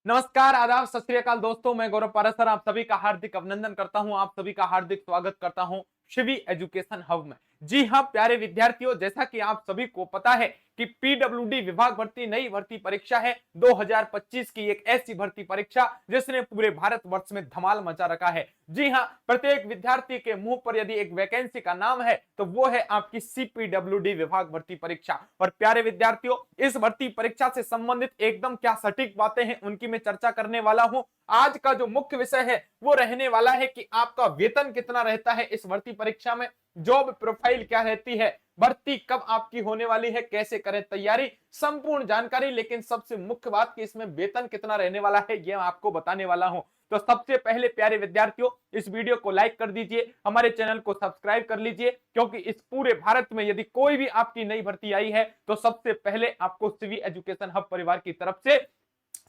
नमस्कार, आदाब, सत श्री अकाल दोस्तों। मैं गौरव पारासर आप सभी का हार्दिक अभिनंदन करता हूं। आप सभी का हार्दिक स्वागत करता हूं शिवी एजुकेशन हब में। जी हां प्यारे विद्यार्थियों, जैसा कि आप सभी को पता है कि पीडब्ल्यूडी विभाग भर्ती नई भर्ती परीक्षा है 2025 की, एक ऐसी भर्ती परीक्षा जिसने पूरे भारतवर्ष में धमाल मचा रखा है। जी हां, प्रत्येक विद्यार्थी के मुंह पर यदि एक वैकेंसी का नाम है तो वो है आपकी सीपीडब्ल्यूडी विभाग भर्ती परीक्षा। और प्यारे विद्यार्थियों, इस भर्ती परीक्षा से संबंधित एकदम क्या सटीक बातें हैं उनकी मैं चर्चा करने वाला हूं। आज का जो मुख्य विषय है वो रहने वाला है कि आपका वेतन कितना रहता है इस भर्ती परीक्षा में, जॉब प्रोफाइल क्या रहती है, भर्ती कब आपकी होने वाली है, कैसे करें तैयारी, संपूर्ण जानकारी। लेकिन सबसे मुख्य बात कि इसमें वेतन कितना रहने वाला है ये आपको बताने वाला हूं। तो सबसे पहले प्यारे विद्यार्थियों, इस वीडियो को लाइक कर दीजिए, हमारे चैनल को सब्सक्राइब कर लीजिए, क्योंकि इस पूरे भारत में यदि कोई भी आपकी नई भर्ती आई है तो सबसे पहले आपको सिवी एजुकेशन हब परिवार की तरफ से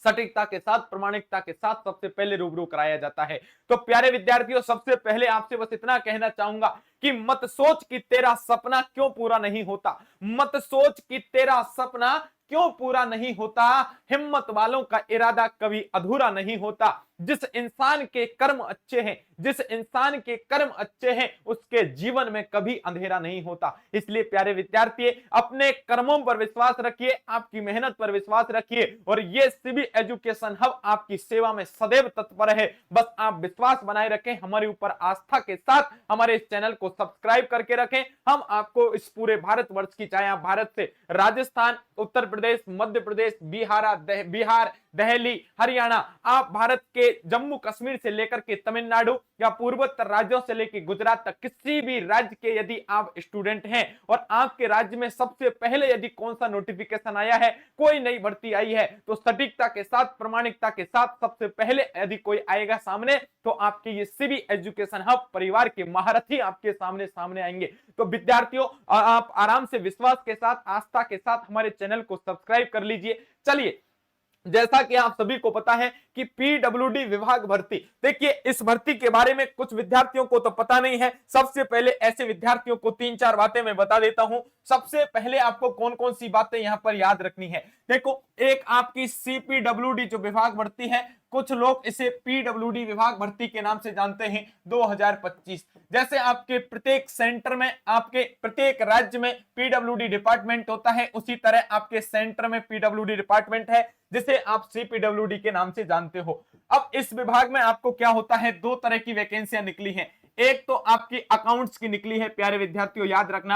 सटीकता के साथ, प्रामाणिकता के साथ सबसे पहले रूबरू कराया जाता है। तो प्यारे विद्यार्थियों, सबसे पहले आपसे बस इतना कहना चाहूंगा कि मत सोच कि तेरा सपना क्यों पूरा नहीं होता, मत सोच कि तेरा सपना क्यों पूरा नहीं होता, हिम्मत वालों का इरादा कभी अधूरा नहीं होता। जिस इंसान के कर्म अच्छे हैं, जिस इंसान के कर्म अच्छे हैं, उसके जीवन में कभी अंधेरा नहीं होता। इसलिए प्यारे विद्यार्थी, अपने कर्मों पर विश्वास रखिए, आपकी मेहनत पर विश्वास रखिए, और ये सिवी एजुकेशन हब आपकी सेवा में सदैव तत्पर है। बस आप विश्वास बनाए रखें, हमारे ऊपर आस्था के साथ हमारे इस चैनल को सब्सक्राइब करके रखें। हम आपको इस पूरे भारतवर्ष की, चाहे आप भारत से राजस्थान, उत्तर प्रदेश, मध्य प्रदेश, बिहार, दिल्ली, हरियाणा, आप भारत के जम्मू कश्मीर से लेकर के तमिलनाडु या पूर्वोत्तर राज्यों से लेकर गुजरात तक किसी भी राज्य के यदि आप स्टूडेंट हैं और आपके राज्य में सबसे पहले यदि कौन सा नोटिफिकेशन आया है, कोई नई भर्ती आई है, तो सटीकता के साथ, प्रामाणिकता के साथ सबसे पहले यदि कोई आएगा सामने तो आपके ये सिवी एजुकेशन हब परिवार के महारथी आपके सामने सामने आएंगे। तो विद्यार्थियों, आप आराम से विश्वास के साथ, आस्था के साथ हमारे चैनल को सब्सक्राइब कर लीजिए। चलिए, जैसा कि आप सभी को पता है कि पीडब्ल्यूडी विभाग भर्ती, देखिए इस भर्ती के बारे में कुछ विद्यार्थियों को तो पता नहीं है। सबसे पहले ऐसे विद्यार्थियों को तीन चार बातें मैं बता देता हूं। सबसे पहले आपको कौन कौन सी बातें यहां पर याद रखनी है। देखो, एक आपकी सीपीडब्ल्यूडी जो विभाग भर्ती है, कुछ लोग इसे पीडब्ल्यूडी विभाग भर्ती के नाम से जानते हैं 2025। जैसे आपके प्रत्येक सेंटर में, आपके प्रत्येक राज्य में पीडब्ल्यूडी डिपार्टमेंट होता है, उसी तरह आपके सेंटर में पीडब्ल्यूडी डिपार्टमेंट है जिसे आप सीपीडब्ल्यूडी के नाम से जानते हो। अब इस विभाग में आपको क्या होता है, दो तरह की वैकेंसियां निकली हैं। एक तो आपकी अकाउंट्स की निकली है, प्यारे विद्यार्थियों याद रखना,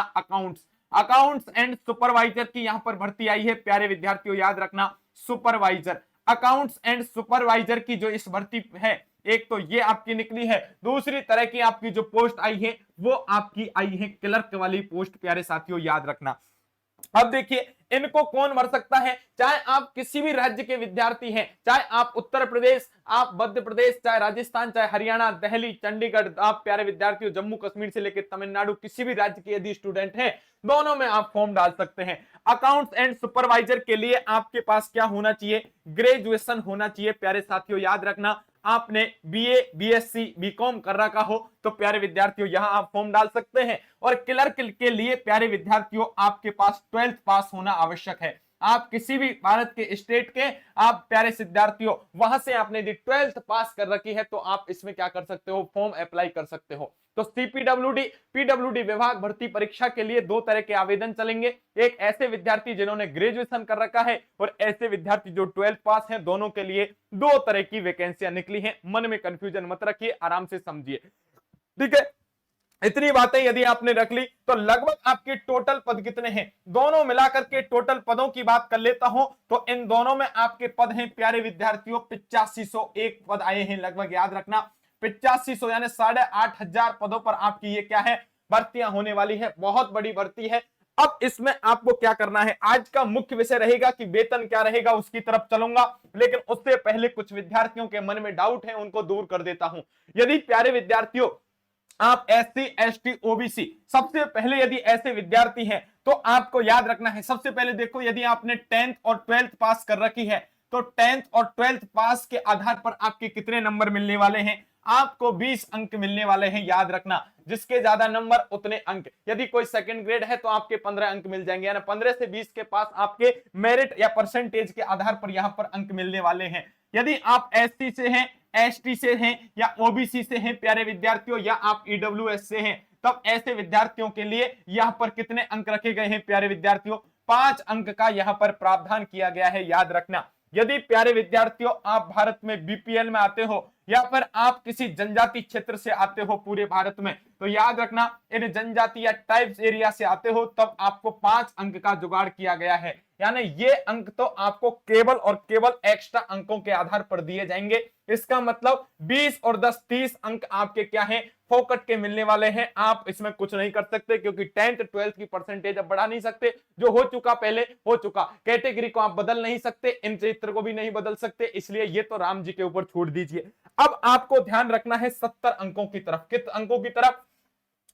अकाउंट्स एंड सुपरवाइजर की यहां पर भर्ती आई है। प्यारे विद्यार्थियों याद रखना, सुपरवाइजर, अकाउंट्स एंड सुपरवाइजर की जो इस भर्ती है, एक तो ये आपकी निकली है। दूसरी तरह की आपकी जो पोस्ट आई है वो आपकी आई है क्लर्क वाली पोस्ट, प्यारे साथियों याद रखना। अब देखिए, इनको कौन भर सकता है, चाहे आप किसी भी राज्य के विद्यार्थी हैं, चाहे आप उत्तर प्रदेश, आप मध्य प्रदेश, चाहे राजस्थान, चाहे हरियाणा, दिल्ली, चंडीगढ़, आप प्यारे विद्यार्थियों जम्मू कश्मीर से लेकर तमिलनाडु, किसी भी राज्य के यदि स्टूडेंट हैं, दोनों में आप फॉर्म डाल सकते हैं। अकाउंट्स एंड सुपरवाइजर के लिए आपके पास क्या होना चाहिए, ग्रेजुएशन होना चाहिए। प्यारे साथियों याद रखना, आपने बीए, बीएससी, बीकॉम कर रखा हो तो प्यारे विद्यार्थियों यहां आप फॉर्म डाल सकते हैं। और क्लर्क के लिए प्यारे विद्यार्थियों आपके पास 12th पास होना आवश्यक है। आप किसी भी भारत के स्टेट के, आप प्यारे विद्यार्थियों वहां से आपने यदि 12th पास कर रखी है तो आप इसमें क्या कर सकते हो, फॉर्म अप्लाई कर सकते हो। तो सीपीडब्ल्यूडी, पीडब्ल्यूडी विभाग भर्ती परीक्षा के लिए दो तरह के आवेदन चलेंगे। एक ऐसे विद्यार्थी जिन्होंने ग्रेजुएशन कर रखा है, और ऐसे विद्यार्थी जो 12th पास हैं। दोनों के लिए दो तरह की वैकेंसियां निकली हैं। मन में कंफ्यूजन मत रखिए, आराम से समझिए, ठीक है। इतनी बातें यदि आपने रख ली तो लगभग आपके टोटल पद कितने हैं, दोनों मिलाकर के टोटल पदों की बात कर लेता हूं तो इन दोनों में आपके पद हैं प्यारे विद्यार्थियों 8501 पद आए हैं लगभग, याद रखना 8500 यानी 8500 पदों पर आपकी ये क्या है, भर्तियां होने वाली है। बहुत बड़ी भर्ती है। अब इसमें आपको क्या करना है, आज का मुख्य विषय रहेगा कि वेतन क्या रहेगा, उसकी तरफ चलूंगा, लेकिन उससे पहले कुछ विद्यार्थियों के मन में डाउट है उनको दूर कर देता हूं। यदि प्यारे विद्यार्थियों आप एससी, एसटी, ओबीसी, सबसे पहले यदि ऐसे विद्यार्थी हैं तो आपको याद रखना है, सबसे पहले देखो यदि आपने 10th और 12th पास कर रखी है तो 10th और 12th पास के आधार पर आपके कितने नंबर मिलने वाले हैं। आपको 20 अंक मिलने वाले हैं, याद रखना। जिसके ज्यादा नंबर उतने अंक। यदि कोई सेकंड ग्रेड है तो आपके 15 अंक मिल जाएंगे, यानी 15 से 20 के पास आपके मेरिट या परसेंटेज के आधार पर यहां पर अंक मिलने वाले हैं। यदि आप एससी से हैं, एसटी से हैं या ओबीसी से हैं प्यारे विद्यार्थियों, या आप ईडब्ल्यूएस से हैं, तब ऐसे विद्यार्थियों के लिए यहां पर कितने अंक रखे गए हैं प्यारे विद्यार्थियों? 5 अंक का यहां पर प्रावधान किया गया है, याद रखना। यदि प्यारे विद्यार्थियों आप भारत में बीपीएल में आते हो या फिर आप किसी जनजाति क्षेत्र से आते हो पूरे भारत में, तो याद रखना इन जनजाति या टाइप्स एरिया से आते हो, तब आपको 5 अंक का जुगाड़ किया गया है। यानी ये अंक तो आपको केवल और केवल एक्स्ट्रा अंकों के आधार पर दिए जाएंगे। इसका मतलब 20 और 10 30 अंक आपके क्या है, फोकट के मिलने वाले हैं। आप इसमें कुछ नहीं कर सकते, क्योंकि 10th 12th की परसेंटेज अब बढ़ा नहीं सकते। जो हो चुका पहले हो चुका। कैटेगरी को आप बदल नहीं सकते, इन चित्र को भी नहीं बदल सकते, इसलिए ये तो राम जी के ऊपर छोड़ दीजिए। अब आपको ध्यान रखना है 70 अंकों की तरफ। किस अंकों की तरफ?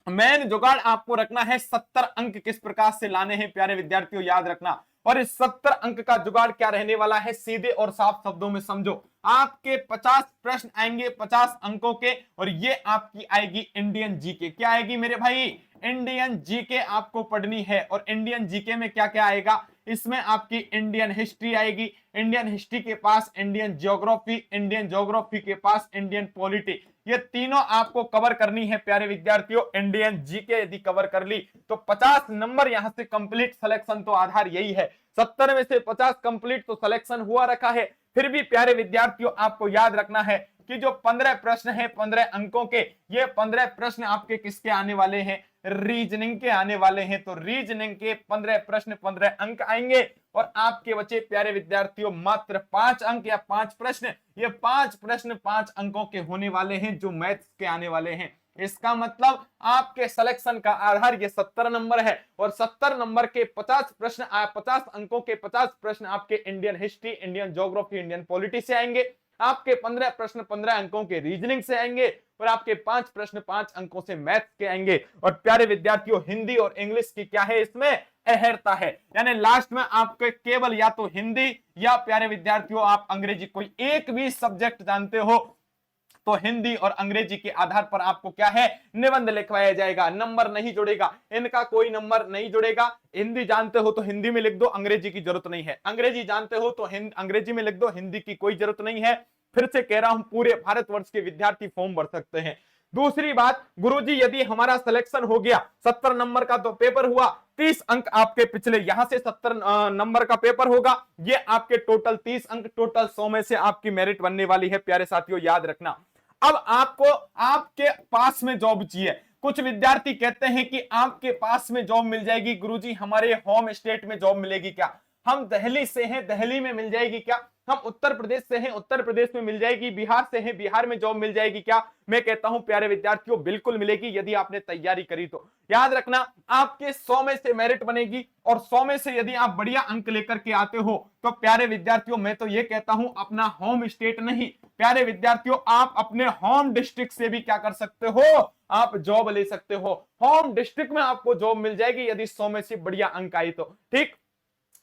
मेन जुगाड़ आपको रखना है 70 अंक किस प्रकार से लाने हैं प्यारे विद्यार्थियों, याद रखना। और इस 70 अंक का जुगाड़ क्या रहने वाला है, सीधे और साफ शब्दों में समझो। आपके 50 प्रश्न आएंगे 50 अंकों के, और ये आपकी आएगी इंडियन जीके। क्या आएगी मेरे भाई? इंडियन जीके आपको पढ़नी है। और इंडियन जीके में क्या क्या आएगा? इसमें आपकी इंडियन हिस्ट्री आएगी, इंडियन हिस्ट्री के पास इंडियन ज्योग्राफी, इंडियन ज्योग्राफी के पास इंडियन पॉलिटी। ये तीनों आपको कवर करनी है प्यारे विद्यार्थियों। इंडियन जीके यदि कवर कर ली तो 50 नंबर यहां से कंप्लीट। सिलेक्शन तो आधार यही है, 70 में से 50 कंप्लीट तो सिलेक्शन हुआ रखा है। फिर भी प्यारे विद्यार्थियों आपको याद रखना है कि जो 15 प्रश्न है 15 अंकों के, ये 15 प्रश्न आपके किसके आने वाले हैं? रीजनिंग के आने वाले हैं। तो रीजनिंग के 15 प्रश्न 15 अंक आएंगे, और आपके बचे प्यारे विद्यार्थियों मात्र 5 अंक या 5 प्रश्न। ये 5 प्रश्न 5 अंकों के होने वाले हैं, जो मैथ्स के आने वाले हैं। इसका मतलब आपके सिलेक्शन का आधार ये 70 नंबर है, और 70 नंबर के 50 प्रश्न 50 अंकों के 50 प्रश्न आपके Indian history, Indian geography, Indian polity से आएंगे। आपके 15 प्रश्न 15 अंकों के रीजनिंग से आएंगे, और आपके 5 प्रश्न 5 अंकों से मैथ्स के आएंगे। और प्यारे विद्यार्थियों हिंदी और इंग्लिश की क्या है इसमें? अहर्ता है। यानी लास्ट में आपके केवल या तो हिंदी या प्यारे विद्यार्थियों आप अंग्रेजी, कोई एक भी सब्जेक्ट जानते हो तो हिंदी और अंग्रेजी के आधार पर आपको क्या है, निबंध लिखवाया जाएगा। नंबर नहीं जुड़ेगा, इनका कोई नंबर नहीं जुड़ेगा। हिंदी जानते हो तो हिंदी में लिख दो, अंग्रेजी की जरूरत नहीं है। अंग्रेजी जानते हो तो अंग्रेजी में लिख दो, हिंदी की कोई जरूरत नहीं है। फिर से कह रहा हूं, पूरे भारतवर्ष के विद्यार्थी फॉर्म भर सकते हैं। दूसरी बात, गुरुजी यदि हमारा सिलेक्शन हो गया, 70 नंबर का तो पेपर हुआ, 30 अंक आपके पिछले यहां से 70 नंबर का पेपर होगा, ये आपके टोटल 30 अंक, टोटल 100 में से आपकी मेरिट बनने वाली है प्यारे साथियों, याद रखना। अब आपको आपके पास में जॉब चाहिए। कुछ विद्यार्थी कहते हैं कि आपके पास में जॉब मिल जाएगी गुरुजी, हमारे होम स्टेट में जॉब मिलेगी क्या? हम दिल्ली से हैं, दिल्ली में मिल जाएगी क्या? हम उत्तर प्रदेश से हैं, उत्तर प्रदेश में मिल जाएगी? बिहार से हैं, बिहार में जॉब मिल जाएगी क्या? मैं कहता हूं प्यारे विद्यार्थियों बिल्कुल मिलेगी, यदि आपने तैयारी करी तो। याद रखना, आपके 100 में से मेरिट बनेगी, और 100 में से यदि आप बढ़िया अंक लेकर के आते हो तो प्यारे विद्यार्थियों मैं तो ये कहता हूं, अपना होम स्टेट नहीं प्यारे विद्यार्थियों, आप अपने होम डिस्ट्रिक्ट से भी क्या कर सकते हो, आप जॉब ले सकते हो। होम डिस्ट्रिक्ट में आपको जॉब मिल जाएगी यदि 100 में से बढ़िया अंक आई तो। ठीक,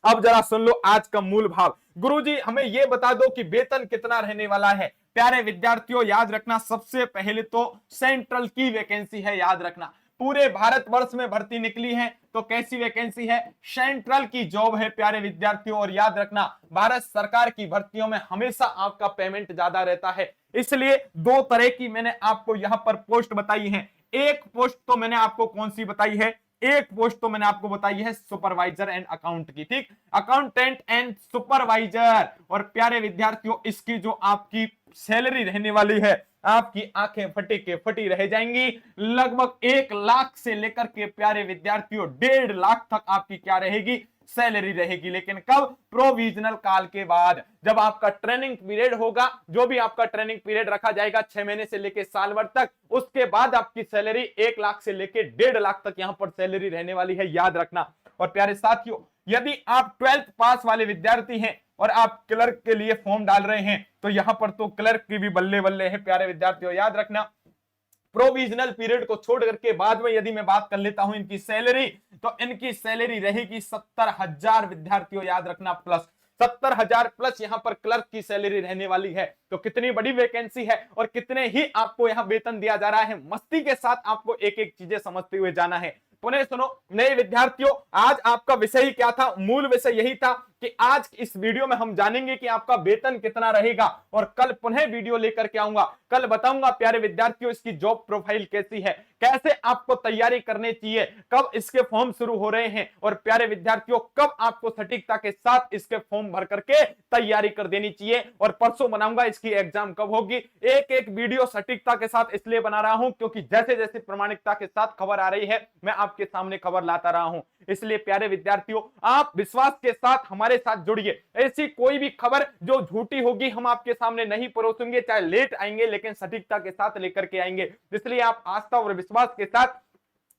अब जरा सुन लो आज का मूल भाव। गुरुजी हमें यह बता दो कि वेतन कितना रहने वाला है। प्यारे विद्यार्थियों याद रखना, सबसे पहले तो सेंट्रल की वैकेंसी है, याद रखना। पूरे भारतवर्ष में भर्ती निकली है तो कैसी वैकेंसी है? सेंट्रल की जॉब है प्यारे विद्यार्थियों। और याद रखना, भारत सरकार की भर्तियों में हमेशा आपका पेमेंट ज्यादा रहता है, इसलिए 2 तरह की मैंने आपको यहां पर पोस्ट बताई है। एक पोस्ट तो मैंने आपको कौन सी बताई है? एक पोस्ट तो मैंने आपको बताई है सुपरवाइजर एंड अकाउंट की। ठीक, अकाउंटेंट एंड सुपरवाइजर। और प्यारे विद्यार्थियों इसकी जो आपकी सैलरी रहने वाली है, आपकी आंखें फटी के फटी रह जाएंगी। लगभग 1 लाख से लेकर के प्यारे विद्यार्थियों 1.5 लाख तक आपकी क्या रहेगी, सैलरी रहेगी। लेकिन कब? प्रोविजनल काल के बाद, जब आपका ट्रेनिंग पीरियड होगा, जो भी आपका ट्रेनिंग पीरियड रखा जाएगा 6 महीने से लेकर साल भर तक, उसके बाद आपकी सैलरी 1 लाख से लेकर 1.5 लाख तक यहां पर सैलरी रहने वाली है, याद रखना। और प्यारे साथियों यदि आप 12th पास वाले विद्यार्थी हैं और आप क्लर्क के लिए फॉर्म डाल रहे हैं तो यहां पर तो क्लर्क की भी बल्ले बल्ले है प्यारे विद्यार्थियों, याद रखना। प्रोविजनल पीरियड को छोड़ करके बाद में यदि मैं बात कर लेता हूं इनकी सैलरी, तो इनकी सैलरी रहेगी 70,000 विद्यार्थियों, याद रखना, प्लस 70,000 प्लस यहाँ पर क्लर्क की सैलरी रहने वाली है। तो कितनी बड़ी वैकेंसी है और कितने ही आपको यहाँ वेतन दिया जा रहा है। मस्ती के साथ आपको एक एक चीजें समझते हुए जाना है। पुनः सुनो नए विद्यार्थियों, आज आपका विषय ही क्या था? मूल विषय यही था कि आज इस वीडियो में हम जानेंगे कि आपका वेतन कितना रहेगा और कल पुनः वीडियो लेकर के आऊंगा। कल बताऊंगा प्यारे विद्यार्थियों इसकी जॉब प्रोफाइल कैसी है, कैसे आपको तैयारी करनी चाहिए, कब इसके फॉर्म शुरू हो रहे हैं और प्यारे विद्यार्थियों कब आपको सटीकता के साथ इसके फॉर्म भर करके तैयारी कर देनी चाहिए। और परसों बनाऊंगा इसकी एग्जाम कब होगी। एक एक वीडियो सटीकता के साथ इसलिए बना रहा हूं क्योंकि जैसे जैसे प्रामाणिकता के साथ खबर आ रही है मैं आपके सामने खबर लाता रहा हूं। इसलिए प्यारे विद्यार्थियों आप विश्वास के साथ हमारे साथ जुड़िए। ऐसी कोई भी खबर जो झूठी होगी हम आपके सामने नहीं परोसेंगे, चाहे लेट आएंगे लेकिन सटीकता के साथ लेकर के आएंगे। इसलिए आप आस्था और विश्वास के साथ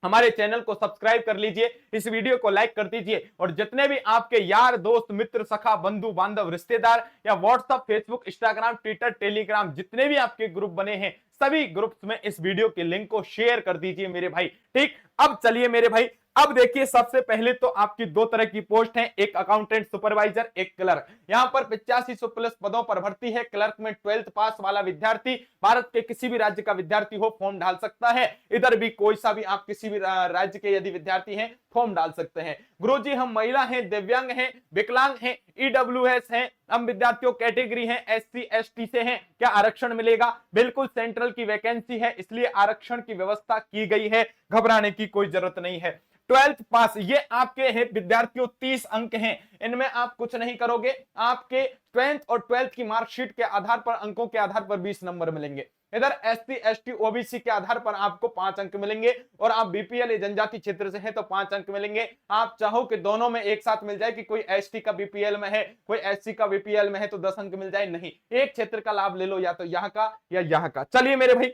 हमारे चैनल को सब्सक्राइब कर लीजिए, इस वीडियो को लाइक कर दीजिए और जितने भी आपके यार दोस्त मित्र सखा बंधु बांधव रिश्तेदार या WhatsApp Facebook Instagram Twitter Telegram जितने भी आपके ग्रुप बने हैं सभी ग्रुप्स में इस वीडियो के लिंक को शेयर कर दीजिए मेरे भाई। ठीक, अब चलिए मेरे भाई, अब देखिए सबसे पहले तो आपकी दो तरह की पोस्ट है, एक अकाउंटेंट सुपरवाइजर, एक क्लर्क। यहां पर 8500 प्लस पदों पर भर्ती है। क्लर्क में 12th पास वाला विद्यार्थी, भारत के किसी भी राज्य का विद्यार्थी हो फॉर्म डाल सकता है। इधर भी कोई सा भी आप किसी भी राज्य के यदि विद्यार्थी हैं फॉर्म डाल सकते हैं। गुरुजी हम महिला हैं, दिव्यांग हैं, विकलांग हैं, ईडब्ल्यूएस हैं, हम विद्यार्थियों कैटेगरी हैं, एससी एसटी से हैं, क्या आरक्षण मिलेगा? बिल्कुल सेंट्रल की वैकेंसी है इसलिए आरक्षण की व्यवस्था की गई है, घबराने की कोई जरूरत नहीं है। 12th पास ये आपके हैं विद्यार्थियों, 30 अंक हैं, इनमें आप कुछ नहीं करोगे, आपके 10th और 12th की मार्कशीट के आधार पर अंकों के आधार पर 20 नंबर मिलेंगे। इधर एससी एसटी ओबीसी के आधार पर आपको 5 अंक मिलेंगे और आप बीपीएल जनजाति क्षेत्र से हैं तो 5 अंक मिलेंगे। आप चाहो कि दोनों में एक साथ मिल जाए कि कोई एसटी का बीपीएल में है कोई एससी का बीपीएल में है तो 10 अंक मिल जाए, नहीं, एक क्षेत्र का लाभ ले लो, या तो यहाँ का या यहाँ का। चलिए मेरे भाई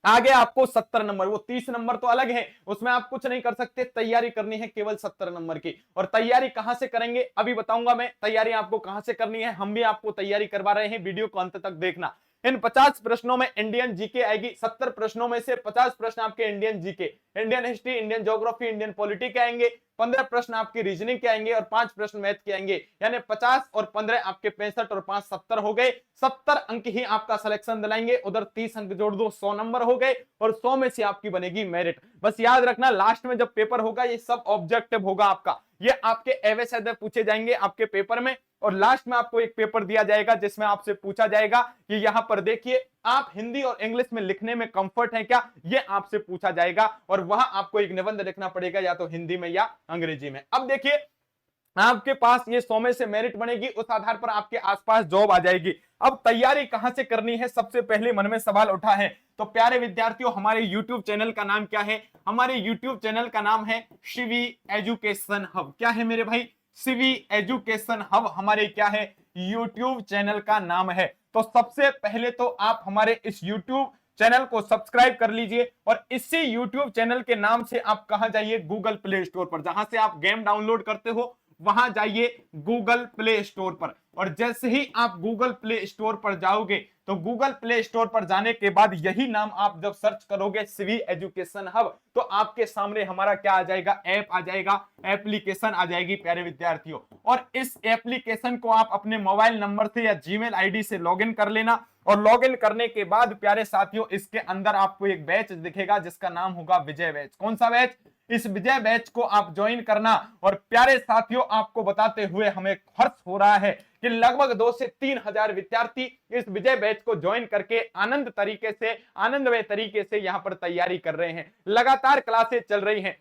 आगे आपको 70 नंबर, वो 30 नंबर तो अलग है, उसमें आप कुछ नहीं कर सकते, तैयारी करनी है केवल 70 नंबर की। और तैयारी कहां से करेंगे अभी बताऊंगा मैं, तैयारी आपको कहां से करनी है, हम भी आपको तैयारी करवा रहे हैं, वीडियो को अंत तक देखना। इन 50 प्रश्नों में इंडियन जीके आएगी, 70 प्रश्नों में से 50 प्रश्न आपके Indian GK, Indian history, Indian geography, Indian polity के आएंगे, 15 प्रश्न आपकी रीजनिंग के आएंगे और 5 प्रश्न मैथ के आएंगे, यानी 50 और 15 आपके 65 और 5 70 हो गए। 70 अंक ही आपका सिलेक्शन दिलाएंगे, उधर 30 अंक जोड़ दो, 100 नंबर हो गए और 100 में से आपकी बनेगी मेरिट। बस याद रखना लास्ट में जब पेपर होगा ये सब ऑब्जेक्टिव होगा आपका, ये आपके एवं पूछे जाएंगे आपके पेपर में और लास्ट में आपको एक पेपर दिया जाएगा जिसमें आपसे पूछा जाएगा कि यहां पर देखिए आप हिंदी और इंग्लिश में लिखने में कंफर्ट है क्या, ये आपसे पूछा जाएगा और वहां आपको एक निबंध लिखना पड़ेगा या तो हिंदी में या अंग्रेजी में। अब देखिए आपके पास ये 100 में से मेरिट बनेगी, उस आधार पर आपके आसपास जॉब आ जाएगी। अब तैयारी कहां से करनी है, सबसे पहले मन में सवाल उठा है। तो प्यारे विद्यार्थियों हमारे YouTube चैनल का नाम क्या है? हमारे YouTube चैनल का नाम है शिवी एजुकेशन हब। क्या है मेरे भाई? शिवी एजुकेशन हब हमारे क्या है YouTube चैनल का नाम है। तो सबसे पहले तो आप हमारे इस YouTube चैनल को सब्सक्राइब कर लीजिए और इसी YouTube चैनल के नाम से आप कहां जाइए, गूगल प्ले स्टोर पर, जहां से आप गेम डाउनलोड करते हो वहां जाइए गूगल प्ले स्टोर पर। और जैसे ही आप गूगल प्ले स्टोर पर जाओगे तो गूगल प्ले स्टोर पर जाने के बाद यही नाम आप जब सर्च करोगे शिवी एजुकेशन हब तो आपके सामने हमारा क्या आ जाएगा, ऐप आ जाएगा, एप्लीकेशन आ जाएगी प्यारे विद्यार्थियों। और इस एप्लीकेशन को आप अपने मोबाइल नंबर से या जीमेल आईडी से लॉगिन कर लेना और लॉगिन करने के बाद प्यारे साथियों इसके अंदर आपको एक बैच दिखेगा जिसका नाम होगा विजय बैच। कौन सा बैच? इस विजय बैच को आप ज्वाइन करना। और प्यारे साथियों आपको बताते हुए हमें हर्ष हो रहा है कि लगभग 2 से 3 हजार विद्यार्थी इस विजय बैच को ज्वाइन करके आनंदमय तरीके से यहां पर तैयारी कर रहे हैं। लगातार क्लासेस चल रही हैं।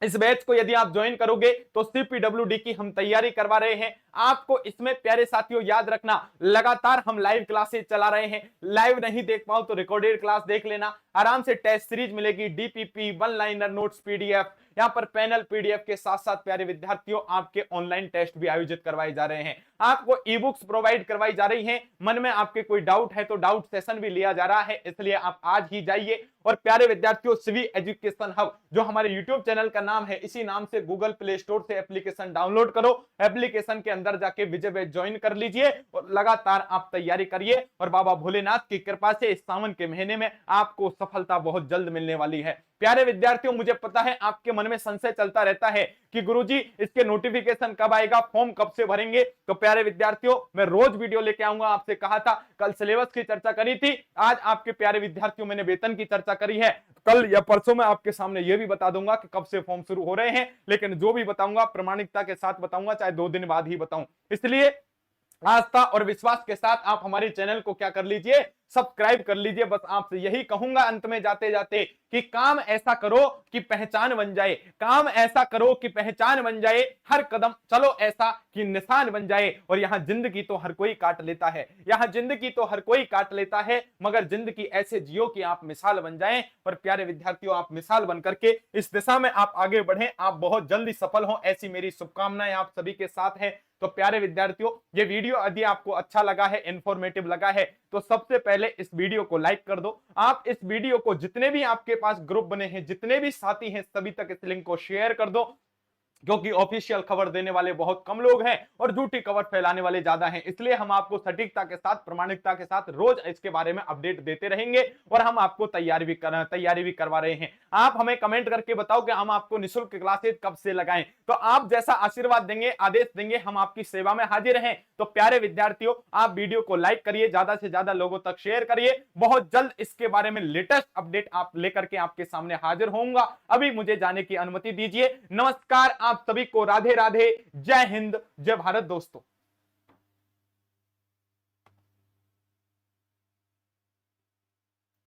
इस बैच को यदि आप ज्वाइन करोगे तो सीपीडब्ल्यूडी की हम तैयारी करवा रहे हैं। आपको इसमें प्यारे साथियों याद रखना लगातार हम लाइव क्लासेस चला रहे हैं, लाइव नहीं देख पाओ तो रिकॉर्डेड क्लास देख लेना, आराम से टेस्ट सीरीज मिलेगी, DPP, one liner notes, PDF, यहाँ पर पैनल पीडीएफ के साथ साथ प्यारे विद्यार्थियों आपके ऑनलाइन टेस्ट भी आयोजित करवाए जा रहे हैं, आपको ई बुक्स प्रोवाइड करवाई जा रही हैं। मन में आपके कोई डाउट है तो डाउट सेशन भी लिया जा रहा है, इसलिए आप आज ही जाइए और प्यारे विद्यार्थियों शिवी एजुकेशन हब जो हमारे यूट्यूब चैनल का नाम है इसी नाम से गूगल प्ले स्टोर से एप्लीकेशन डाउनलोड करो, एप्लीकेशन के अंदर जाके विजय बैच ज्वाइन कर लीजिए और लगातार आप तैयारी करिए और बाबा भोलेनाथ की कृपा से इस सावन के महीने में आपको सफलता बहुत जल्द मिलने वाली है। प्यारे विद्यार्थियों, मुझे पता है आपके मन में संशय चलता रहता है कि गुरुजी इसके नोटिफिकेशन कब आएगा, फॉर्म कब से भरेंगे। तो प्यारे विद्यार्थियों, मैं रोज वीडियो लेके आऊंगा। आपसे कहा था, कल सिलेबस की चर्चा करी थी, आज आपके प्यारे विद्यार्थियों मैंने वेतन की चर्चा करी है। कल या परसों में आपके सामने यह भी बता दूंगा कि कब से फॉर्म शुरू हो रहे हैं, लेकिन जो भी बताऊंगा प्रामाणिकता के साथ बताऊंगा, चाहे 2 दिन बाद ही बताऊं। इसलिए आस्था और विश्वास के साथ आप हमारे चैनल को क्या कर लीजिए, सब्सक्राइब कर लीजिए। बस आपसे यही कहूंगा अंत में जाते जाते कि काम ऐसा करो कि पहचान बन जाए, काम ऐसा करो कि पहचान बन जाए, हर कदम चलो ऐसा कि निशान बन जाए। और यहां जिंदगी तो हर कोई काट लेता है, यहां जिंदगी तो हर कोई काट लेता है, मगर जिंदगी ऐसे जियो कि आप मिसाल बन जाएं। और प्यारे विद्यार्थियों, आप मिसाल बन करके इस दिशा में आप आगे बढ़ें, आप बहुत जल्दी सफल हो, ऐसी मेरी शुभकामनाएं आप सभी के साथ है। तो प्यारे विद्यार्थियों, ये वीडियो यदि आपको अच्छा लगा है, इंफॉर्मेटिव लगा है, तो सबसे पहले इस वीडियो को लाइक कर दो। आप इस वीडियो को जितने भी आपके पास ग्रुप बने हैं, जितने भी साथी हैं, सभी तक इस लिंक को शेयर कर दो, क्योंकि ऑफिशियल खबर देने वाले बहुत कम लोग हैं और झूठी खबर फैलाने वाले ज्यादा हैं। इसलिए हम आपको सटीकता के साथ, प्रामाणिकता के साथ रोज इसके बारे में अपडेट देते रहेंगे और हम आपको तैयारी भी करवा रहे हैं। आप हमें कमेंट करके बताओ कि हम आपको निःशुल्क क्लासेस कब से लगाएं। तो आप जैसा आशीर्वाद देंगे, आदेश देंगे, हम आपकी सेवा में हाजिर हैं। तो प्यारे विद्यार्थियों, आप वीडियो को लाइक करिए, ज्यादा से ज्यादा लोगों तक शेयर करिए। बहुत जल्द इसके बारे में लेटेस्ट अपडेट आप लेकर के आपके सामने हाजिर होऊंगा। अभी मुझे जाने की अनुमति दीजिए। नमस्कार, आप सभी को राधे राधे, जय हिंद, जय भारत दोस्तों।